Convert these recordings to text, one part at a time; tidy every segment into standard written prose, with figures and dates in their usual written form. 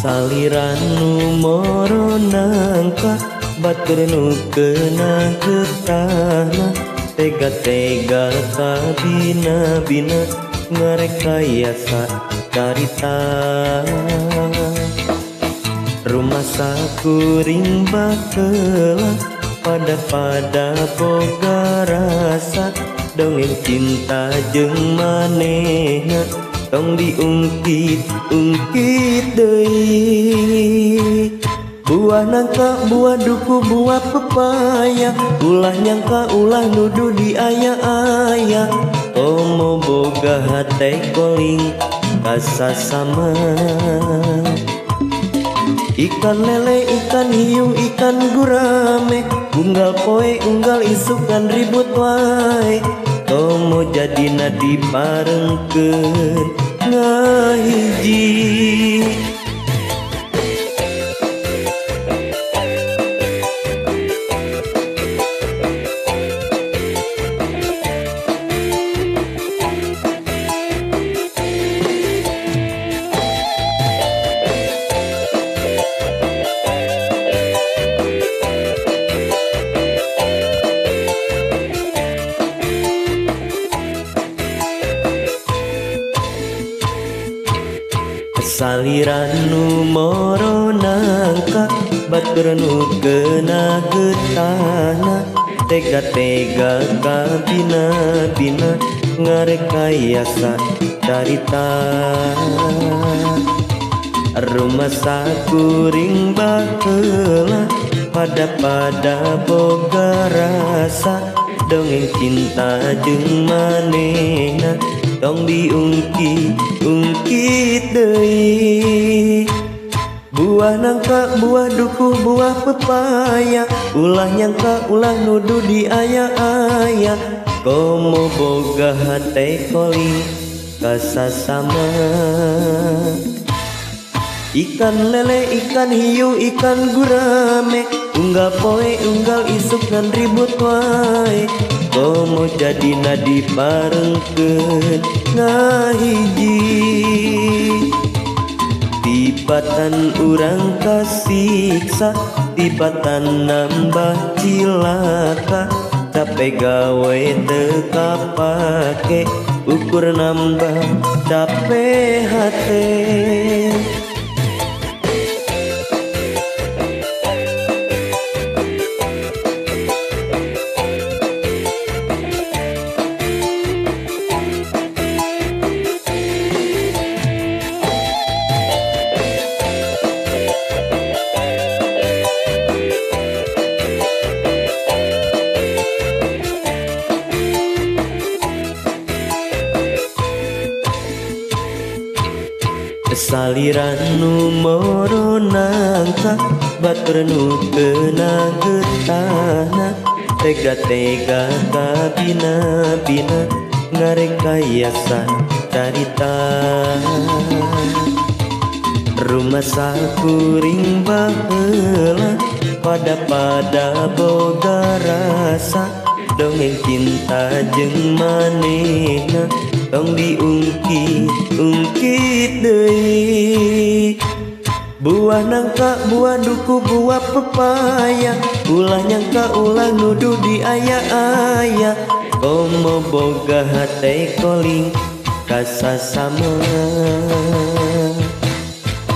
Saliran nu moro nangka batur nu keuna getahna tega-tega kabina-bina ngarekayasa carita rumah sakuring baheula pada boga rasa dongeng cinta jeung manehna tong diungkit-ungkit deui. Buah nangka, buah duku, buah pepaya, ulah nyangka, ulah nuduh di aya-aya. Komo boga hate koling kasasama. Ikan lele, ikan hiu, ikan gurame, unggal poe, unggal isukan ribut wae. Komo jadina diparengkeun ngahiji. Saliran nu moro nangka batur nu keuna getahna tega-tega kabina-bina ngarekayasa carita rumah sakuring baheula pada boga rasa dongeng cinta jeung manehna tong diungkit-ungkit deui. Buah nangka, buah duku, buah pepaya, ulah nyangka, ulah nuduh di aya-aya. Komo boga hate koling kasasama. Ikan lele, ikan hiu, ikan gurame, unggal poe, unggal isukan ribut wae. Komo jadina diparengkeun ngahiji. Tibatan urang kasiksa, tibatan nambah cilaka. Capek gawe teu kapake, ukur nambah capek hate. Saliran nu moro nangka batur nu keuna getahna tega-tega kabina-bina ngarekayasa carita rumah sakuring baheula pada boga rasa dongeng cinta jeung manehna tong diungkit-ungkit deui. Buah nangka, buah duku, buah pepaya, ulah nyangka, ulah nuduh di aya-aya. Komo boga hate koling kasasama.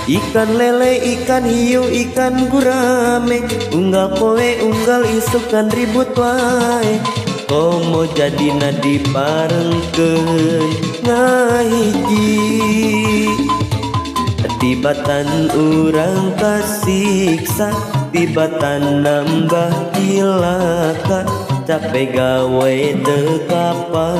Ikan lele, ikan hiu, ikan gurame, unggal poe, unggal isukan ribut wae. Komo jadina diparengkeun ngahiji. Tibatan urang kasiksa, tibatan nambah cilaka. Capek gawe teu kapake.